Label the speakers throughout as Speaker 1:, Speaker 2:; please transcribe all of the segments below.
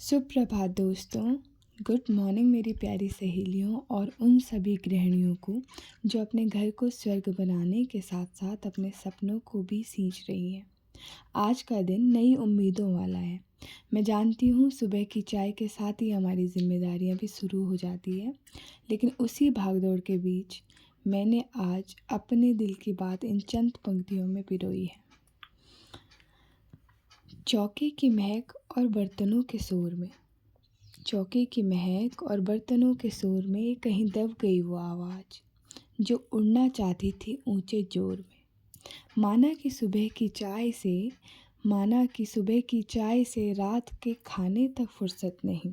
Speaker 1: सुप्रभात दोस्तों। Good morning मेरी प्यारी सहेलियों और उन सभी गृहिणियों को जो अपने घर को स्वर्ग बनाने के साथ साथ अपने सपनों को भी सींच रही हैं। आज का दिन नई उम्मीदों वाला है। मैं जानती हूँ सुबह की चाय के साथ ही हमारी जिम्मेदारियाँ भी शुरू हो जाती है, लेकिन उसी भागदौड़ के बीच मैंने आज अपने दिल की बात इन चंद पंक्तियों में पिरोई है। चौके की महक और बर्तनों के शोर में, चौके की महक और बर्तनों के शोर में कहीं दब गई वो आवाज़ जो उड़ना चाहती थी ऊंचे जोर में। माना कि सुबह की चाय से माना कि सुबह की चाय से रात के खाने तक फुर्सत नहीं,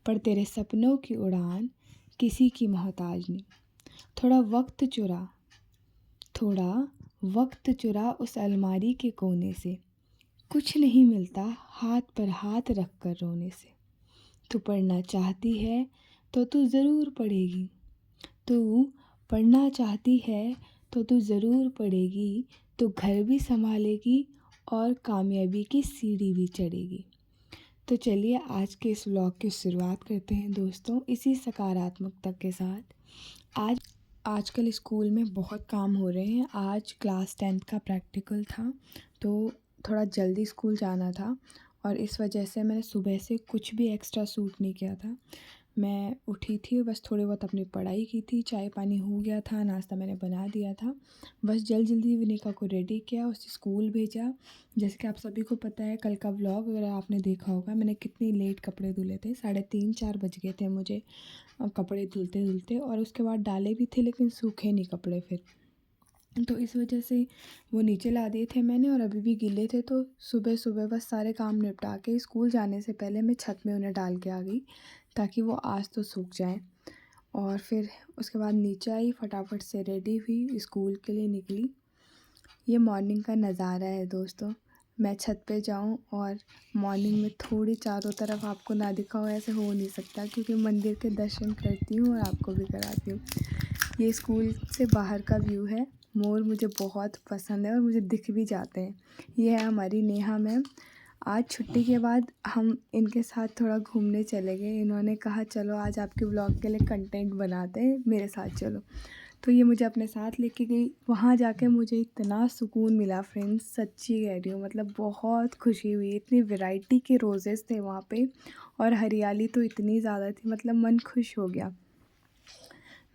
Speaker 1: पर तेरे सपनों की उड़ान किसी की मोहताज नहीं। थोड़ा वक्त चुरा थोड़ा वक्त चुरा उस अलमारी के कोने से, कुछ नहीं मिलता हाथ पर हाथ रख कर रोने से। तू पढ़ना चाहती है तो तू ज़रूर पढ़ेगी, तू पढ़ना चाहती है तो तू ज़रूर पढ़ेगी, तो घर भी संभालेगी और कामयाबी की सीढ़ी भी चढ़ेगी। तो चलिए आज के इस व्लॉग की शुरुआत करते हैं दोस्तों, इसी सकारात्मकता के साथ। आजकल स्कूल में बहुत काम हो रहे हैं। आज क्लास 10th का प्रैक्टिकल था, तो थोड़ा जल्दी स्कूल जाना था और इस वजह से मैंने सुबह से कुछ भी एक्स्ट्रा शूट नहीं किया था। मैं उठी थी, बस थोड़ी बहुत अपनी पढ़ाई की थी, चाय पानी हो गया था, नाश्ता मैंने बना दिया था। बस जल्दी विनिका को रेडी किया, उसे स्कूल भेजा। जैसे कि आप सभी को पता है, कल का व्लॉग अगर आपने देखा होगा, मैंने कितनी लेट कपड़े धुले थे। 3:30-4 बज गए थे मुझे कपड़े धुलते और उसके बाद डाले भी थे, लेकिन सूखे नहीं कपड़े फिर। तो इस वजह से वो नीचे ला दिए थे मैंने और अभी भी गीले थे, तो सुबह सुबह बस सारे काम निपटा के स्कूल जाने से पहले मैं छत में उन्हें डाल के आ गई, ताकि वो आज तो सूख जाएं। और फिर उसके बाद नीचे आई, फटाफट से रेडी हुई, स्कूल के लिए निकली। ये मॉर्निंग का नज़ारा है दोस्तों। मैं छत पे जाऊं और मॉर्निंग में थोड़ी चारों तरफ आपको ना दिखाऊं, ऐसे हो नहीं सकता, क्योंकि मंदिर के दर्शन करती हूँ और आपको भी कराती हूँ। ये स्कूल से बाहर का व्यू है। मोर मुझे बहुत पसंद है और मुझे दिख भी जाते हैं। ये है हमारी नेहा मैम। आज छुट्टी के बाद हम इनके साथ थोड़ा घूमने चले गए। इन्होंने कहा चलो आज आपके ब्लॉग के लिए कंटेंट बनाते हैं, मेरे साथ चलो। तो ये मुझे अपने साथ लेके गई। वहाँ जाके मुझे इतना सुकून मिला फ्रेंड्स, सच्ची कह रही हूँ, मतलब बहुत खुशी हुई। इतनी वैरायटी के रोज़ेस थे वहाँ पे और हरियाली तो इतनी ज़्यादा थी, मतलब मन खुश हो गया।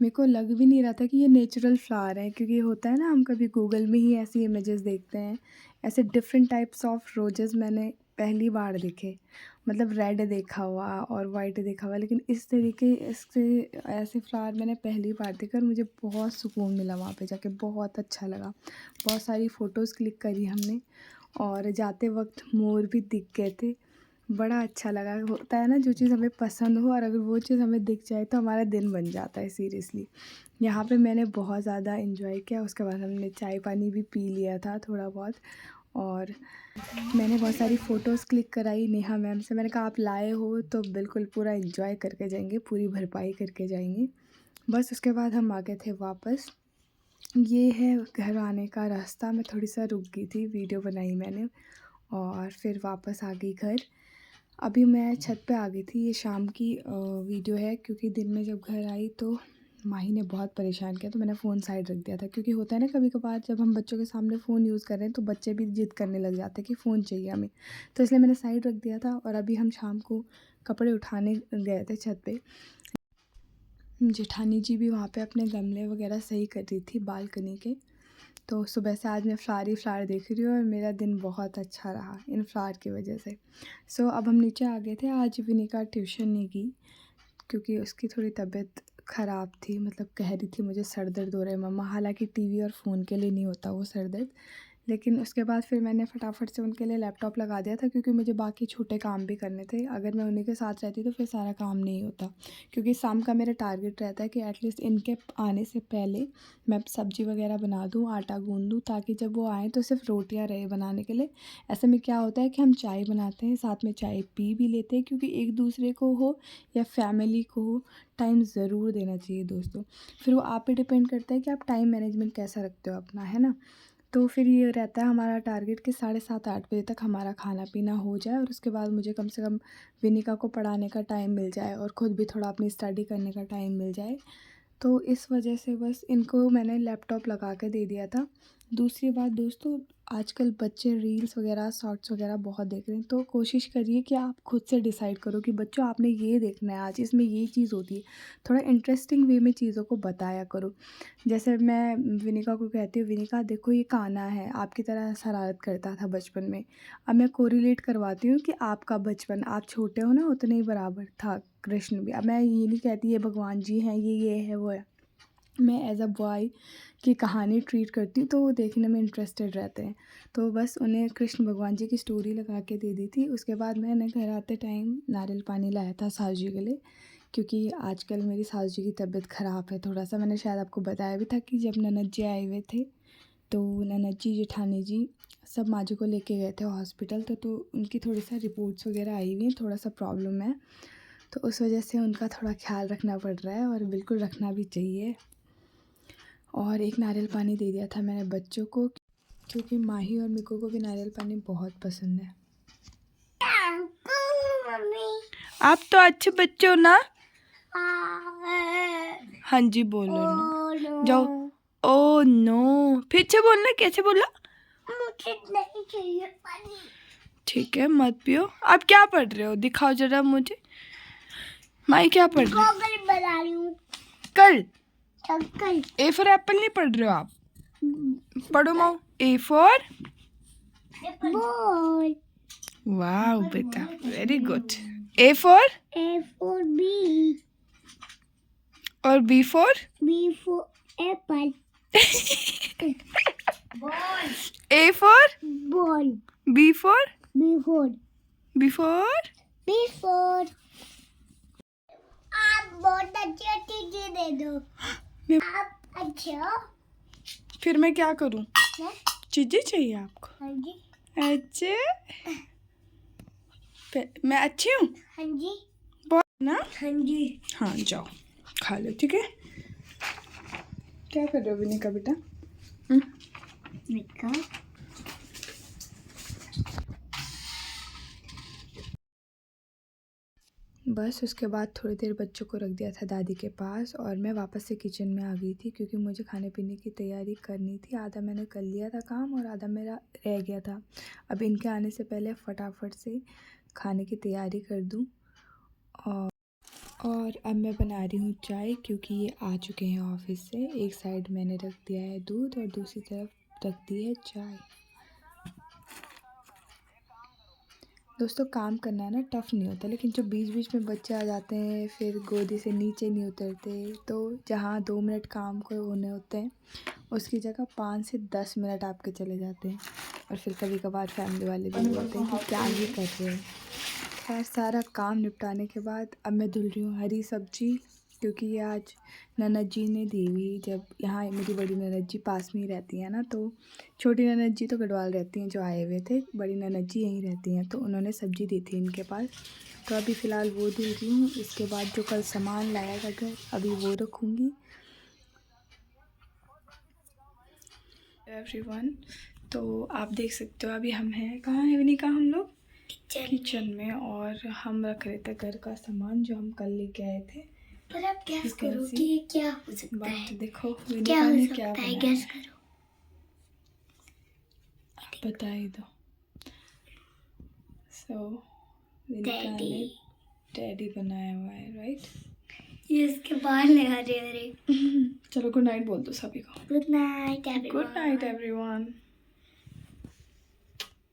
Speaker 1: मेरे को लग भी नहीं रहा था कि ये नेचुरल फ्लावर है, क्योंकि होता है ना, हम कभी गूगल में ही ऐसी इमेजेस देखते हैं। ऐसे डिफरेंट टाइप्स ऑफ रोजेज़ मैंने पहली बार देखे, मतलब रेड देखा हुआ और वाइट देखा हुआ, लेकिन इस तरीके इससे ऐसे फ्लावर मैंने पहली बार देखा और मुझे बहुत सुकून मिला वहाँ पे जाके, बहुत अच्छा लगा। बहुत सारी फ़ोटोज़ क्लिक करी हमने और जाते वक्त मोर भी दिख गए थे। बड़ा अच्छा लगा। होता है ना, जो चीज़ हमें पसंद हो और अगर वो चीज़ हमें दिख जाए तो हमारा दिन बन जाता है सीरियसली। यहाँ पे मैंने बहुत ज़्यादा एंजॉय किया। उसके बाद हमने चाय पानी भी पी लिया था थोड़ा बहुत, और मैंने बहुत सारी फ़ोटोज़ क्लिक कराई नेहा मैम से। मैंने कहा आप लाए हो तो बिल्कुल पूरा एंजॉय करके जाएंगे, पूरी भरपाई करके जाएंगे। बस उसके बाद हम आ गए थे वापस। ये है घर आने का रास्ता। मैं थोड़ी सा रुक गई थी, वीडियो बनाई मैंने और फिर वापस आ गई घर। अभी मैं छत पे आ गई थी। ये शाम की वीडियो है, क्योंकि दिन में जब घर आई तो माही ने बहुत परेशान किया, तो मैंने फ़ोन साइड रख दिया था। क्योंकि होता है ना, कभी कभार जब हम बच्चों के सामने फ़ोन यूज़ कर रहे हैं तो बच्चे भी ज़िद करने लग जाते हैं कि फ़ोन चाहिए हमें, तो इसलिए मैंने साइड रख दिया था। और अभी हम शाम को कपड़े उठाने गए थे छत पे। जेठानी जी भी वहाँ पे अपने गमले वगैरह सही कर रही थी बालकनी के। तो सुबह से आज मैं फ्लावर ही फ्लावर देख रही हूँ और मेरा दिन बहुत अच्छा रहा इन फ्लावर की वजह से। अब हम नीचे आ गए थे। आज विनिका ट्यूशन नहीं गई, क्योंकि उसकी थोड़ी तबीयत ख़राब थी, मतलब कह रही थी मुझे सर दर्द हो रहा है मम्मा। हालांकि टीवी और फ़ोन के लिए नहीं होता वो सर दर्द, लेकिन उसके बाद फिर मैंने फटाफट से उनके लिए लैपटॉप लगा दिया था, क्योंकि मुझे बाकी छोटे काम भी करने थे। अगर मैं उन्हीं के साथ रहती तो फिर सारा काम नहीं होता, क्योंकि शाम का मेरा टारगेट रहता है कि एटलीस्ट इनके आने से पहले मैं सब्ज़ी वगैरह बना दूँ, आटा गूँध दूँ, ताकि जब वो आएँ तो सिर्फ रोटियां रहे बनाने के लिए। ऐसे में क्या होता है कि हम चाय बनाते हैं, साथ में चाय पी भी लेते हैं, क्योंकि एक दूसरे को हो या फैमिली को हो, टाइम ज़रूर देना चाहिए दोस्तों। फिर वो आप पे डिपेंड करता है कि आप टाइम मैनेजमेंट कैसा रखते हो अपना, है ना। तो फिर ये रहता है हमारा टारगेट कि 7:30-8 बजे तक हमारा खाना पीना हो जाए और उसके बाद मुझे कम से कम विनिका को पढ़ाने का टाइम मिल जाए और ख़ुद भी थोड़ा अपनी स्टडी करने का टाइम मिल जाए। तो इस वजह से बस इनको मैंने लैपटॉप लगा के दे दिया था। दूसरी बात दोस्तों, आजकल बच्चे रील्स वगैरह, शॉर्ट्स वगैरह बहुत देख रहे हैं, तो कोशिश करिए कि आप खुद से डिसाइड करो कि बच्चों आपने ये देखना है, आज इसमें ये चीज़ होती है। थोड़ा इंटरेस्टिंग वे में चीज़ों को बताया करो। जैसे मैं विनिका को कहती हूँ, विनिका देखो ये कान्हा है, आपकी तरह शरारत करता था बचपन में। अब मैं कोरिलेट करवाती हूँ कि आपका बचपन, आप छोटे हो ना उतने ही बराबर था कृष्ण भी। अब मैं ये नहीं कहती ये भगवान जी हैं, ये है, वो है। मैं एज़ अ बॉय की कहानी ट्रीट करती हूँ, तो वो देखने में इंटरेस्टेड रहते हैं। तो बस उन्हें कृष्ण भगवान जी की स्टोरी लगा के दे दी थी। उसके बाद मैंने घर आते टाइम नारियल पानी लाया था सासू जी के लिए, क्योंकि आजकल मेरी सासू जी की तबीयत ख़राब है थोड़ा-सा। मैंने शायद आपको बताया भी था कि जब ननद जी आए हुए थे, तो ननद जी, जेठानी जी सब माँ जी को लेके गए थे हॉस्पिटल। तो उनकी थोड़ी-सा रिपोर्ट्स वगैरह आई हुई हैं, थोड़ा-सा प्रॉब्लम है। तो उस वजह से उनका थोड़ा ख़्याल रखना पड़ रहा है और बिल्कुल रखना भी चाहिए। और एक नारियल पानी दे दिया था मैंने बच्चों को, क्योंकि माही और मिको को भी नारियल पानी बहुत पसंद है। आप तो अच्छे बच्चे हो ना? हाँ जी बोलो ना। जाओ। ओह नो, फिर से बोलना, कैसे बोला? मुझे नहीं चाहिए पानी। ठीक है मत पियो। आप क्या पढ़ रहे हो, दिखाओ जरा मुझे। माई क्या पढ़ रही है? कल बना रही हूँ। कल ए फॉर एप्पल नहीं पढ़ रहे हो आप? पढ़ो माओ। ए फॉर बॉल। वाह बेटा, very good. A for B. और B for apple. A for ball. B for आप बहुत अच्छी चीजें दे दो। आप अच्छा, फिर मैं क्या करूं? चीजें चाहिए आपको? हाँ जी। अच्छा, मैं अच्छी हूँ? हाँ जी। बहुत ना? हाँ जी। हाँ जाओ खा लो, ठीक है। क्या कर रहे हो विनिका बेटा? विनिका बस उसके बाद थोड़ी देर बच्चों को रख दिया था दादी के पास और मैं वापस से किचन में आ गई थी, क्योंकि मुझे खाने पीने की तैयारी करनी थी। आधा मैंने कर लिया था काम और आधा मेरा रह गया था। अब इनके आने से पहले फटाफट से खाने की तैयारी कर दूं। और अब मैं बना रही हूँ चाय, क्योंकि ये आ चुके हैं ऑफिस से। एक साइड मैंने रख दिया है दूध और दूसरी तरफ रख दी है चाय। दोस्तों काम करना ना टफ़ नहीं होता, लेकिन जो बीच बीच में बच्चे आ जाते हैं फिर गोदी से नीचे नहीं उतरते, तो जहाँ 2 मिनट काम को होने होते हैं उसकी जगह 5 से 10 मिनट आपके चले जाते हैं। और फिर कभी कभार फैमिली वाले भी बोलते हैं कि क्या ही कर रहे हैं। खैर सारा काम निपटाने के बाद अब मैं धुल रही हूँ हरी सब्जी, क्योंकि ये आज ननद जी ने दी हुई। जब यहाँ मेरी बड़ी ननद जी पास में ही रहती हैं ना, तो छोटी ननद जी तो गढ़वाल रहती हैं जो आए हुए थे, बड़ी ननद जी यहीं रहती हैं, तो उन्होंने सब्ज़ी दी थी इनके पास। तो अभी फ़िलहाल वो धुल रही हूँ। इसके बाद जो कल सामान लाया था घर, अभी वो रखूँगी। एवरीवन, तो आप देख सकते हो अभी हम हैं कहाँ है विनिका? हम लोग किचन में, और हम रख रहे थे घर का सामान जो हम कल लेके आए थे। पर आप गैस करो कि ये क्या हो सकता है। देखो विनिका ने क्या बनाया, गैस करो। आप बता ही दो। सो विनिका ने टेडी बनाया हुआ है, राइट? ये इसके बाल है हरे हरे। चलो गुड नाइट बोल दो सभी को। Good night everyone.